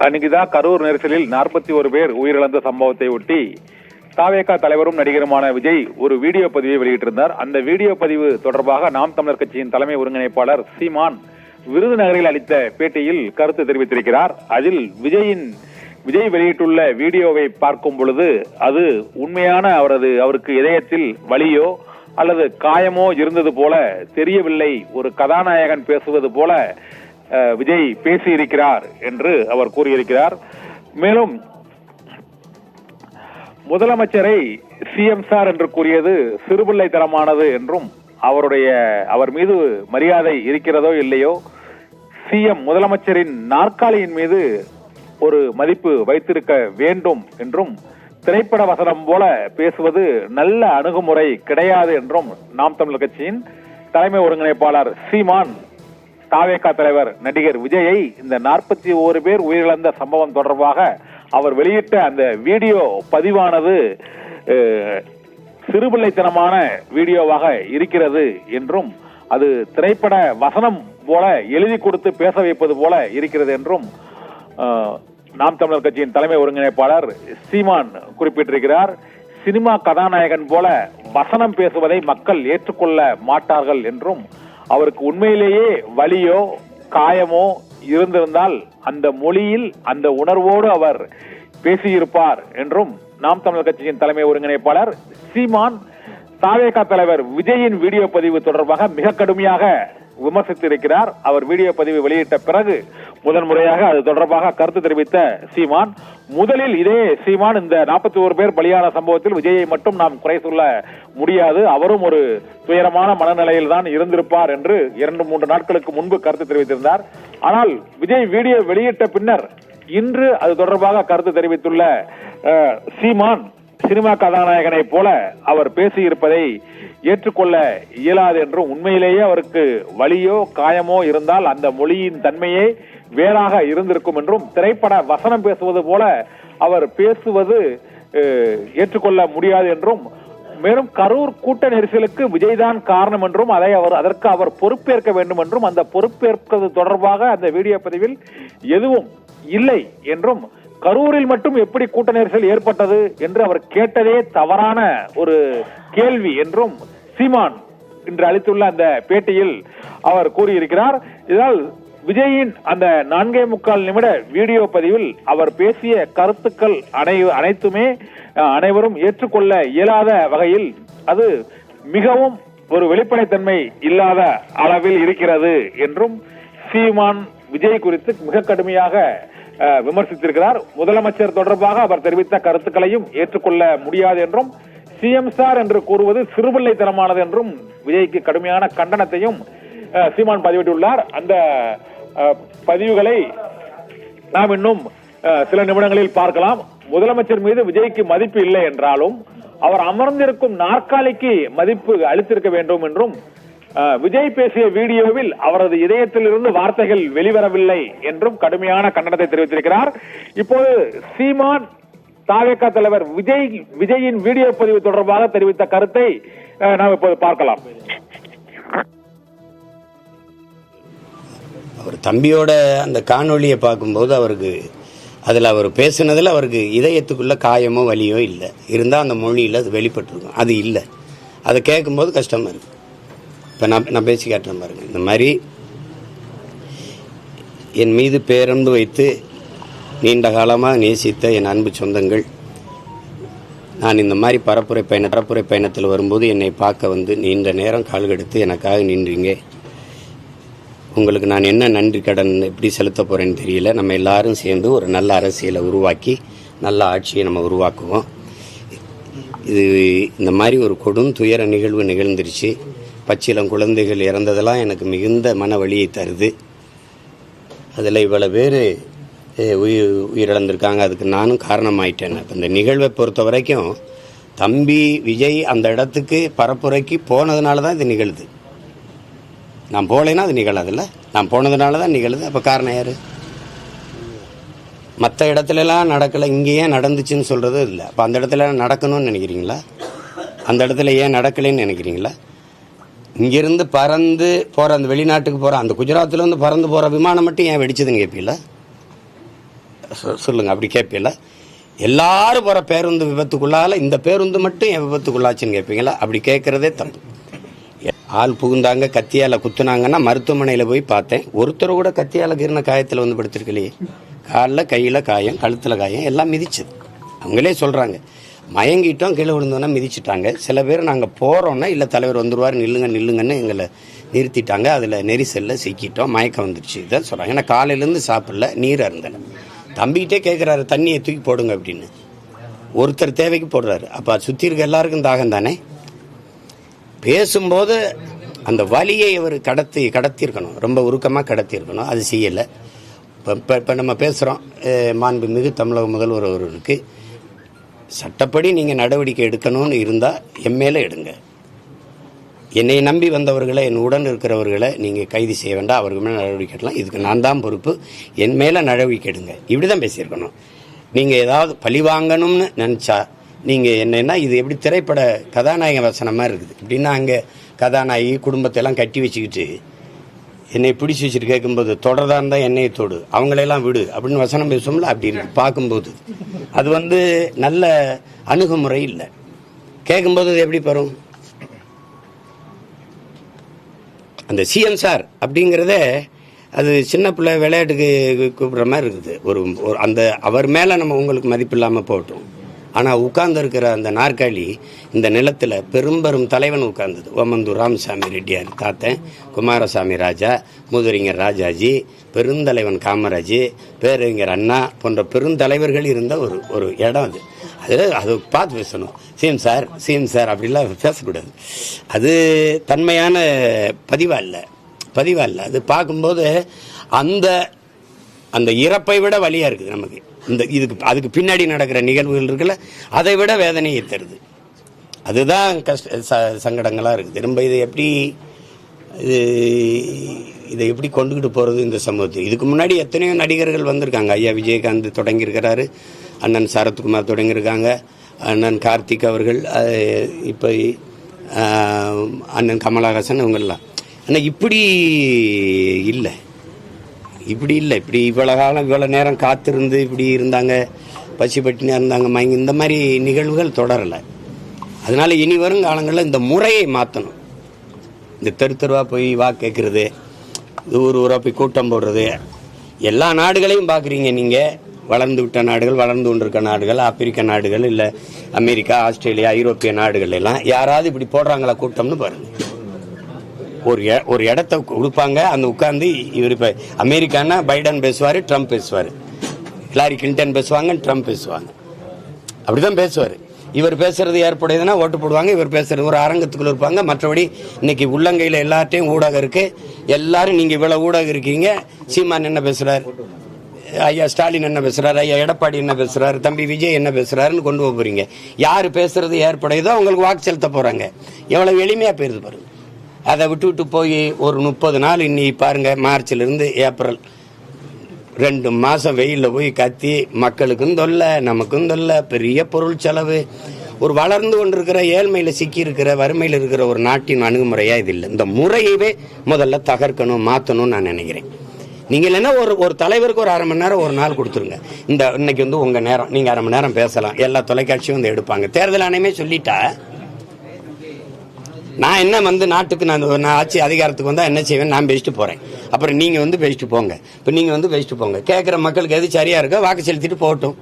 அன்னைக்குதான் கரூர் நெரிசலில் 41 பேர் உயிரிழந்த சம்பவத்தை ஒட்டி தாவேகா தலைவரும் நடிகருமான விஜய் ஒரு வீடியோ பதிவை வெளியிட்டிருந்தார். அந்த வீடியோ பதிவு தொடர்பாக நாம் தமிழர் கட்சியின் தலைமை ஒருங்கிணைப்பாளர் சீமான் விருதுநகரில் அளித்த பேட்டியில் கருத்து தெரிவித்திருக்கிறார். அதில் விஜய் வெளியிட்டுள்ள வீடியோவை பார்க்கும் பொழுது அது உண்மையான அவருக்கு இதயத்தில் வலியோ அல்லது காயமோ இருந்தது போல தெரியவில்லை. ஒரு கதாநாயகன் பேசுவது போல விஜய் பேசியிருக்கிறார் என்று அவர் கூறியிருக்கிறார். மேலும் முதலமைச்சரை சிஎம் சார் என்று கூறியது சிறுபிள்ளைத்தனமானது என்றும் அவர் மீது மரியாதை இருக்கிறதோ இல்லையோ சிஎம் முதலமைச்சரின் நாற்காலியின் மீது ஒரு மதிப்பு வைத்திருக்க வேண்டும் என்றும் திரைப்பட வசனம் போல பேசுவது நல்ல அணுகுமுறை கிடையாது என்றும் நாம் தமிழர் கட்சியின் தலைமை ஒருங்கிணைப்பாளர் சீமான் தாவேகா தலைவர் நடிகர் விஜயை இந்த 41 பேர் உயிரிழந்த சம்பவம் தொடர்பாக அவர் வெளியிட்ட அந்த வீடியோ பதிவானது சிறுபிள்ளைத்தனமான வீடியோவாக இருக்கிறது என்றும் அது திரைப்பட வசனம் போல எழுதி கொடுத்து பேச வைப்பது போல இருக்கிறது என்றும் நாம் தமிழர் கட்சியின் தலைமை ஒருங்கிணைப்பாளர் சீமான் குறிப்பிட்டிருக்கிறார். சினிமா கதாநாயகன் போல வசனம் பேசுவதை மக்கள் ஏற்றுக்கொள்ள மாட்டார்கள் என்றும் அவருக்கு உண்மையிலேயே வலியோ காயமோ இருந்திருந்தால் அந்த மொழியில் அந்த உணர்வோடு அவர் பேசியிருப்பார் என்றும் நாம் தமிழர் கட்சியின் தலைமை ஒருங்கிணைப்பாளர் சீமான் தாவேகா தலைவர் விஜயின் வீடியோ பதிவு தொடர்பாக மிக கடுமையாக விமர்சித்திருக்கிறார். அவர் வீடியோ பதிவு வெளியிட்ட பிறகு முதன்முறையாக அது தொடர்பாக கருத்து தெரிவித்த சீமான், முதலில் இதே சீமான் இந்த 41 பேர் பலியான சம்பவத்தில் விஜயை மட்டும் நாம் குறை சொல்ல முடியாது, அவரும் ஒரு துயரமான மனநிலையில் தான் இருந்திருப்பார் என்று 2-3 நாட்களுக்கு முன்பு கருத்து தெரிவித்திருந்தார். ஆனால் விஜய் வீடியோ வெளியிட்ட பின்னர் இன்று அது தொடர்பாக கருத்து தெரிவித்துள்ள சீமான் சினிமா கதாநாயகனை போல அவர் பேசியிருப்பதை ஏற்றுக்கொள்ள இயலாது என்றும் உண்மையிலேயே அவருக்கு வலியோ காயமோ இருந்தால் அந்த மொழியின் தன்மையே வேறாக இருந்திருக்கும் என்றும் திரைப்பட வசனம் பேசுவது போல அவர் பேசுவது ஏற்றுக்கொள்ள முடியாது என்றும் மேலும் கரூர் கூட்ட நெரிசலுக்கு விஜய் தான் காரணம் என்றும் அதற்கு அவர் பொறுப்பேற்க வேண்டும் என்றும் அந்த பொறுப்பேற்பது தொடர்பாக அந்த வீடியோ பதிவில் எதுவும் இல்லை என்றும் கரூரில் மட்டும் எப்படி கூட்ட நெரிசல் ஏற்பட்டது என்று அவர் கேட்டதே தவறான ஒரு கேள்வி என்றும் சீமான் இன்று அளித்துள்ள அந்த பேட்டியில் அவர் கூறியிருக்கிறார். இதனால் விஜயின் அந்த 4.25 நிமிட வீடியோ பதிவில் அவர் பேசிய கருத்துக்கள் அனைத்துமே அனைவரும் ஏற்றுக்கொள்ள இயலாத வகையில் அது மிகவும் ஒரு வெளிப்படைத்தன்மை இல்லாத அளவில் இருக்கிறது என்றும் சீமான் விஜய் குறித்து மிக கடுமையாக விமர்சித்திருக்கிறார். முதலமைச்சர் தொடர்பாக அவர் தெரிவித்த கருத்துக்களையும் ஏற்றுக்கொள்ள முடியாது என்றும் சிஎம் சார் என்று கூறுவது சிறுபிள்ளைத்தனமானது என்றும் விஜய்க்கு கடுமையான கண்டனத்தையும் சீமான் பதிவிட்டுள்ளார். அந்த பதிவுகளை நாம் இன்னும் சில நிமிடங்களில் பார்க்கலாம். முதலமைச்சர் மீது விஜய்க்கு மதிப்பு இல்லை என்றாலும் அவர் அமர்ந்திருக்கும் நாற்காலிக்கு மதிப்பு அளித்திருக்க வேண்டும் என்றும் விஜய் பேசிய வீடியோவில் அவரது இதயத்திலிருந்து வார்த்தைகள் வெளிவரவில்லை என்றும் கடுமையான கண்டனத்தை தெரிவித்திருக்கிறார். இப்போது சீமான் தாவேகா தலைவர் விஜயின் வீடியோ பதிவு தொடர்பாக தெரிவித்த கருத்தை நாம் இப்போது பார்க்கலாம். அவர் தம்பியோட அந்த காணொலியை பார்க்கும்போது அவருக்கு அதில் அவர் பேசுனதில் அவருக்கு இதயத்துக்குள்ள காயமோ வலியோ இல்லை, இருந்தால் அந்த மொழியில் அது வெளிப்பட்டிருக்கும். அது இல்லை, அதை கேட்கும்போது கஷ்டமாக இருக்குது. இப்போ நான் பேசி கேட்டேன் பாருங்க, இந்த மாதிரி என் மீது பேரன்பு வைத்து நீண்ட காலமாக நேசித்த என் அன்பு சொந்தங்கள், நான் இந்த மாதிரி பரப்புரை பயணத்தில் வரும்போது என்னை பார்க்க வந்து நீண்ட நேரம் கால்கெடுத்து எனக்காக நின்றீங்க. உங்களுக்கு நான் என்ன நன்றி கடன் எப்படி செலுத்த போகிறேன்னு தெரியல. நம்ம எல்லாரும் சேர்ந்து ஒரு நல்ல அரசியலை உருவாக்கி நல்ல ஆட்சியை நம்ம உருவாக்குவோம். இந்த மாதிரி ஒரு கொடும் துயர நிகழ்வு நிகழ்ந்துருச்சு. பச்சிலம் குழந்தைகள் இறந்ததெல்லாம் எனக்கு மிகுந்த மன வலியை தருது. அதில் இவ்வளோ பேர் உயிரிழந்திருக்காங்க, அதுக்கு நானும் காரணமாயிட்டேன். இப்போ இந்த நிகழ்வை பொறுத்த வரைக்கும் தம்பி விஜய் அந்த இடத்துக்கு பரப்புரைக்கு போனதுனால தான் இது நிகழுது. நான் போகலைன்னா அது நிகழாதுல்ல, நான் போனதுனால தான் நிகழுது. அப்போ காரணம் யார்? மற்ற இடத்துலலாம் நடக்கலை, இங்கே ஏன் நடந்துச்சுன்னு சொல்கிறது இல்லை. அப்போ அந்த இடத்துல நடக்கணும்னு நினைக்கிறீங்களா? அந்த இடத்துல ஏன் நடக்கலைன்னு நினைக்கிறீங்களா? இங்கிருந்து பறந்து போகிற அந்த வெளிநாட்டுக்கு போகிற அந்த குஜராத்தில் வந்து பறந்து போகிற விமானம் மட்டும் ஏன் வெடிச்சதுன்னு கேட்பீங்களா? சொல்லுங்க, அப்படி கேட்பீங்களா? எல்லாரும் போகிற பேருந்து விபத்துக்குள்ளால இந்த பேருந்து மட்டும் என் விபத்துக்குள்ளாச்சுன்னு கேட்பீங்களா? அப்படி கேட்குறதே தப்பு. ஆள் புகுந்தாங்க, கத்தியால் குத்துனாங்கன்னா மருத்துவமனையில் போய் பார்த்தேன். ஒருத்தர் கூட கத்தியால் கீறின காயத்தில் வந்து படுத்திருக்கலையே. காலில் கையில் காயம், கழுத்தில் காயம், எல்லாம் மிதிச்சது. அவங்களே சொல்கிறாங்க, மயங்கிட்டோம், கீழே விழுந்தோன்னா மிதிச்சிட்டாங்க. சில பேர் நாங்கள் போகிறோன்னா இல்லை தலைவர் வந்துடுவார், நில்லுங்கன்னு எங்களை நிறுத்திட்டாங்க. அதில் நெரிசலில் சிக்கிட்டோம், மயக்கம் வந்துடுச்சு, இதான் சொல்கிறாங்க. ஏன்னா காலையிலேருந்து சாப்பிடல, நீர் அருந்தலை. தம்பிக்கிட்டே கேட்குறாரு, தண்ணியை தூக்கி போடுங்க அப்படின்னு. ஒருத்தர் தேவைக்கு போடுறாரு. அப்போ சுற்றி இருக்க எல்லாருக்கும் தாகம் தானே. பேசும்போது அந்த வலியை அவர் கடத்தியிருக்கணும், ரொம்ப உருக்கமாக கடத்தியிருக்கணும். அது செய்யலை. இப்போ நம்ம பேசுகிறோம், மாண்புமிகு தமிழக முதல்வர் அவர்களுக்கு சட்டப்படி நீங்கள் நடவடிக்கை எடுக்கணும்னு இருந்தால் என் மேலே எடுங்க. என்னை நம்பி வந்தவர்களை, என் உடன் இருக்கிறவர்களை நீங்கள் கைது செய்ய வேண்டாம், அவருக்கு மேலே நடவடிக்கை எடுக்கலாம், இதுக்கு நான் தான் பொறுப்பு, என் மேலே நடவடிக்கை எடுங்க. இப்படி தான் பேசியிருக்கணும். நீங்கள் ஏதாவது பழி வாங்கணும்னு நினச்சா நீங்கள் என்னென்னா, இது எப்படி திரைப்பட கதாநாயக வசனம் மாதிரி இருக்குது. இப்படின்னா அங்கே கதாநாயகி குடும்பத்தையெல்லாம் கட்டி வச்சுக்கிட்டு என்னை பிடிச்சி வச்சுட்டு கேட்கும்போது, தொடர்தான் இருந்தால் என்னையை தொடு, அவங்களையெல்லாம் விடு அப்படின்னு வசனம் பேசுவோம்ல, அப்படி இருக்கு பார்க்கும்போது. அது நல்ல அணுகுமுறை இல்லை. கேட்கும்போது அது எப்படி வரும்? அந்த சிஎம் சார் அப்படிங்கிறத அது சின்ன பிள்ளை விளையாட்டுக்கு கூப்பிட்ற மாதிரி இருக்குது. ஒரு அந்த அவர் மேலே நம்ம உங்களுக்கு மதிப்பு இல்லாமல் போட்டோம். ஆனால் உட்கார்ந்துருக்கிற அந்த நாற்காலி இந்த நிலத்தில் பெரும்பெரும் தலைவன் உட்கார்ந்தது. ஓமந்தூர் ராமசாமி ரெட்டியார் தாத்தன், குமாரசாமி ராஜா, முதுறிஞர் ராஜாஜி, பெருந்தலைவன் காமராஜ், பேரறிஞர் அண்ணா போன்ற பெருந்தலைவர்கள் இருந்த ஒரு இடம் அது பார்த்து பேசணும். சிஎம் சார் அப்படிலாம் பேசக்கூடாது. அது தன்மையான பதிவாக இல்லை. அது பார்க்கும்போது அந்த இறப்பை விட வலியாக இருக்குது நமக்கு. அதுக்கு பின்னாடி நடக்கிற நிகழ்வுகள் இருக்குல்ல, அதை விட வேதனையை தருது. அதுதான் சங்கடங்களாக இருக்குது. ரொம்ப இதை எப்படி கொண்டுகிட்டு போகிறது இந்த சமூகத்தை? இதுக்கு முன்னாடி எத்தனையோ நடிகர்கள் வந்திருக்காங்க. ஐயா விஜயகாந்த் தொடங்கியிருக்கிறாரு, அண்ணன் சரத்குமார் தொடங்கியிருக்காங்க, அண்ணன் கார்த்திக் அவர்கள், இப்போ அண்ணன் கமலஹாசன், இவங்கெல்லாம். ஆனால் இப்படி இல்லை. இப்படி இவ்வளோ காலம் இவ்வளோ நேரம் காத்திருந்து இப்படி இருந்தாங்க, பசிப்பட்டினியாக இருந்தாங்க, மயங்கி, இந்த மாதிரி நிகழ்வுகள் தொடரலை. அதனால் இனி வரும் காலங்களில் இந்த முறையை மாற்றணும். இந்த தெருவாக போய் கேட்குறது, ஊராக போய் கூட்டம் போடுறது, எல்லா நாடுகளையும் பார்க்குறீங்க நீங்கள். வளர்ந்து விட்ட நாடுகள், வளர்ந்து கொண்டிருக்க நாடுகள், ஆப்பிரிக்க நாடுகள், இல்லை அமெரிக்கா, ஆஸ்திரேலியா, ஐரோப்பிய நாடுகள் எல்லாம் யாராவது இப்படி போடுறாங்களா கூட்டம்னு பாருங்கள். ஒரு இடத்த கொடுப்பாங்க, அந்த உட்காந்து இவர் இப்போ அமெரிக்கானா பைடன் பேசுவார், ட்ரம்ப் பேசுவார், ஹிலாரி கிளின்டன் பேசுவாங்க, ட்ரம்ப் பேசுவாங்க, அப்படிதான் பேசுவார். இவர் பேசுறது ஏற்புடையதுன்னா ஓட்டு போடுவாங்க, இவர் பேசுறது ஒரு அரங்கத்துக்குள்ள இருப்பாங்க. மற்றபடி இன்னைக்கு உள்ளங்கையில் எல்லார்ட்டையும் ஊடகம் இருக்கு. எல்லாரும் நீங்க இவ்வளவு ஊடகம் இருக்கீங்க, சீமான் என்ன பேசுறாரு, ஐயா ஸ்டாலின் என்ன பேசுறாரு, ஐயா எடப்பாடி என்ன பேசுறாரு, தம்பி விஜய் என்ன பேசுறாருன்னு கொண்டு போறீங்க. யாரு பேசுறது ஏற்புடையதோ அவங்களுக்கு வாக்கு செலுத்த போறாங்க. எவ்வளவு எளிமையா போயிருது பாருங்க. அதை விட்டு போய் ஒரு 30 நாள் இன்னைக்கு பாருங்க, மார்ச்சிலிருந்து ஏப்ரல் 2 மாதம் வெயிலில் போய் கத்தி, மக்களுக்கும் தொல்லை, நமக்கும் தொல்லை, பெரிய பொருள் செலவு. ஒரு வளர்ந்து கொண்டிருக்கிற ஏழ்மையில் சிக்கியிருக்கிற, வறுமையில் இருக்கிற ஒரு நாட்டின் அணுகுமுறையா இது இல்லை. இந்த முறையவே முதல்ல தகர்க்கணும், மாற்றணும்னு நான் நினைக்கிறேன். நீங்கள் இல்லைன்னா ஒரு தலைவருக்கு ஒரு 1/2 மணி நேரம் ஒரு நாள் கொடுத்துருங்க. இன்னைக்கு உங்கள் நேரம், நீங்கள் 1/2 மணி நேரம் பேசலாம், எல்லா தொலைக்காட்சியும் எடுப்பாங்க. தேர்தல் ஆணையமே சொல்லிட்டா, நான் என்ன நாட்டுக்கு நான் ஆட்சி அதிகாரத்துக்கு வந்தால் என்ன செய்வேன், நான் பேசிட்டு போகிறேன். அப்புறம் நீங்கள் பேசிட்டு போங்க. இப்போ நீங்கள் பேசிட்டு போங்க. கேட்குற மக்களுக்கு எது சரியாக இருக்கோ வாக்கு செலுத்திட்டு போகட்டும்.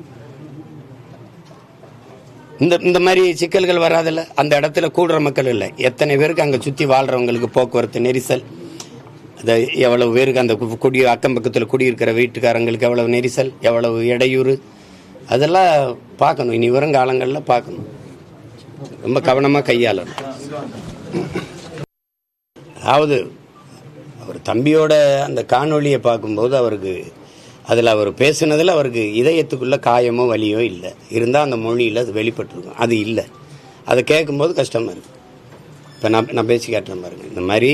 இந்த மாதிரி சிக்கல்கள் வராதில்ல. அந்த இடத்துல கூடுற மக்கள் இல்லை. எத்தனை பேருக்கு அங்கே சுற்றி வாழ்கிறவங்களுக்கு போக்குவரத்து நெரிசல், அது எவ்வளவு பேருக்கு அந்த அக்கம் பக்கத்தில் குடியிருக்கிற வீட்டுக்காரங்களுக்கு எவ்வளவு நெரிசல், எவ்வளவு இடையூறு, அதெல்லாம் பார்க்கணும். இனி வரும் காலங்களில் பார்க்கணும். ரொம்ப கவனமாக கையாளணும். அதாவது அவர் தம்பியோட அந்த காணொலியை பார்க்கும்போது அவருக்கு அதில் அவர் பேசுனதில் அவருக்கு இதயத்துக்குள்ள காயமோ வலியோ இல்லை. இருந்தால் அந்த மொழியில் அது வெளிப்பட்டுருக்கும். அது இல்லை. அதை கேட்கும்போது கஷ்டமாக இருக்குது. இப்போ நான் பேசி கேட்டேன் பாருங்க. இந்த மாதிரி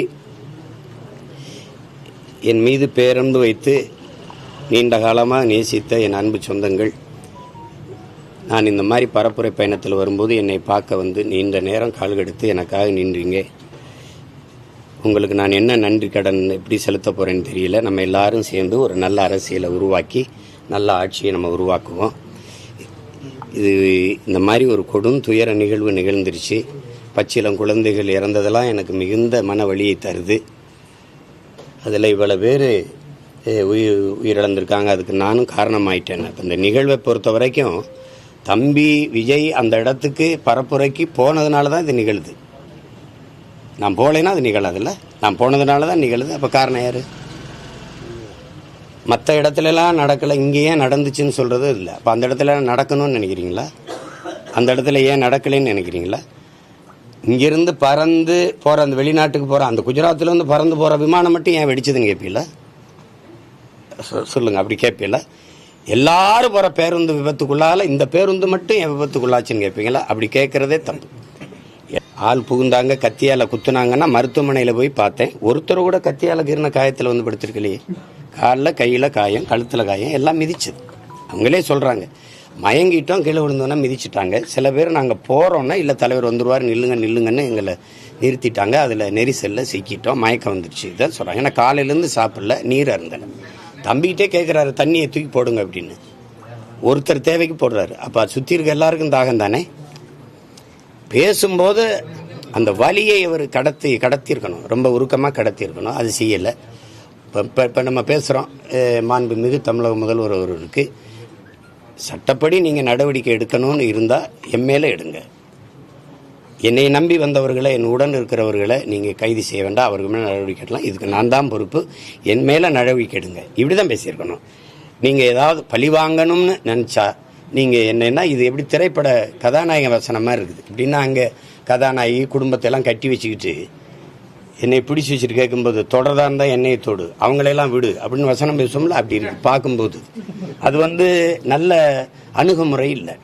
என் மீது பேரன்பு வைத்து நீண்ட காலமாக நேசித்த என் அன்பு சொந்தங்கள், நான் இந்த மாதிரி பரப்புரை பயணத்தில் வரும்போது என்னை பார்க்க நீண்ட நேரம் கால்கெடுத்து எனக்காக நின்றீங்க. உங்களுக்கு நான் என்ன நன்றி கடன் எப்படி செலுத்த போகிறேன்னு தெரியல. நம்ம எல்லாரும் சேர்ந்து ஒரு நல்ல அரசியலை உருவாக்கி நல்ல ஆட்சியை நம்ம உருவாக்குவோம். இது இந்த மாதிரி ஒரு கொடும் துயர நிகழ்வு நிகழ்ந்துருச்சு. பச்சிலம் குழந்தைகள் இறந்ததெல்லாம் எனக்கு மிகுந்த மன வலியை தருது. அதில் இவ்வளோ பேர் உயிரிழந்திருக்காங்க. அதுக்கு நானும் காரணமாயிட்டேன். இப்போ இந்த நிகழ்வை பொறுத்த வரைக்கும் தம்பி விஜய் அந்த இடத்துக்கு பரப்புரைக்கு போனதுனால தான் இது நிகழுது. நான் போகலைன்னா அது நிகழாதுல்ல. நான் போனதுனால தான் நிகழுது. அப்போ காரணம் யார்? மற்ற இடத்துலலாம் நடக்கலை, இங்கே ஏன் நடந்துச்சுன்னு சொல்கிறது இல்லை. அப்போ அந்த இடத்துல நடக்கணும்னு நினைக்கிறீங்களா? அந்த இடத்துல ஏன் நடக்கலைன்னு நினைக்கிறீங்களா? இங்கேருந்து பறந்து போகிற அந்த வெளிநாட்டுக்கு போகிற அந்த குஜராத்லேருந்து பறந்து போகிற விமானம் மட்டும் ஏன் வெடிச்சதுன்னு கேட்பீங்களா? சொல்லுங்கள், அப்படி கேட்பீங்களா? எல்லாரும் போகிற பேருந்து விபத்துக்குள்ளால இந்த பேருந்து மட்டும் ஏன் விபத்துக்குள்ளாச்சுன்னு கேட்பீங்களா? அப்படி கேட்குறதே தப்பு. ஆள் புகுந்தாங்க, கத்தியால் குத்துனாங்கன்னா மருத்துவமனையில் போய் பார்த்தேன். ஒருத்தர் கூட கத்தியால் கீறின காயத்தில் வந்து படுத்திருக்கலையே. காலில் கையில் காயம், கழுத்தில் காயம், எல்லாம் மிதிச்சது. அவங்களே சொல்கிறாங்க, மயங்கிட்டோம், கீழே விழுந்தோன்னா மிதிச்சிட்டாங்க. சில பேர் நாங்கள் போகிறோன்னா இல்லை தலைவர் வந்துடுவார், நில்லுங்கன்னு எங்களை நிறுத்திட்டாங்க. அதில் நெரிசலில் சிக்கிட்டோம், மயக்கம் வந்துடுச்சு. இதான் சொல்கிறாங்க. ஏன்னா காலையிலேருந்து சாப்பிடல, நீர் அருந்தேன். தம்பிக்கிட்டே கேட்குறாரு, தண்ணியை தூக்கி போடுங்க அப்படின்னு. ஒருத்தர் தேவைக்கு போடுறாரு. அப்போ சுற்றி இருக்க எல்லாருக்கும் தாகம் தானே. பேசும்போது அந்த வலியை அவர் கடத்தியிருக்கணும், ரொம்ப உருக்கமாக கடத்தியிருக்கணும். அது செய்யலை. இப்போ நம்ம பேசுகிறோம், மாண்புமிகு தமிழக முதல்வர் அவர்களுக்கு சட்டப்படி நீங்கள் நடவடிக்கை எடுக்கணும்னு இருந்தால் என் மேலே எடுங்க. என்னை நம்பி வந்தவர்களை, என் உடன் இருக்கிறவர்களை நீங்கள் கைது செய்ய வேண்டாம், அவருக்கு மேலே நடவடிக்கை எடுக்கலாம். இதுக்கு நான் தான் பொறுப்பு, என் மேலே நடவடிக்கை எடுங்க. இப்படி தான் பேசியிருக்கணும். நீங்கள் ஏதாவது பழி வாங்கணும்னு நினச்சா நீங்கள் என்னென்னா, இது எப்படி திரைப்பட கதாநாயக வசனமாக இருக்குது. இப்படின்னா அங்கே கதாநாயகி குடும்பத்தை எல்லாம் கட்டி வச்சுக்கிட்டு என்னை பிடிச்சி வச்சுட்டு கேட்கும்போது தொடர்தான் இருந்தால் என்னையை தொடு, அவங்களையெல்லாம் விடு அப்படின்னு வசனம் பேசுவோம்ல, அப்படி இருக்கு பார்க்கும்போது. அது நல்ல அணுகுமுறை இல்லை.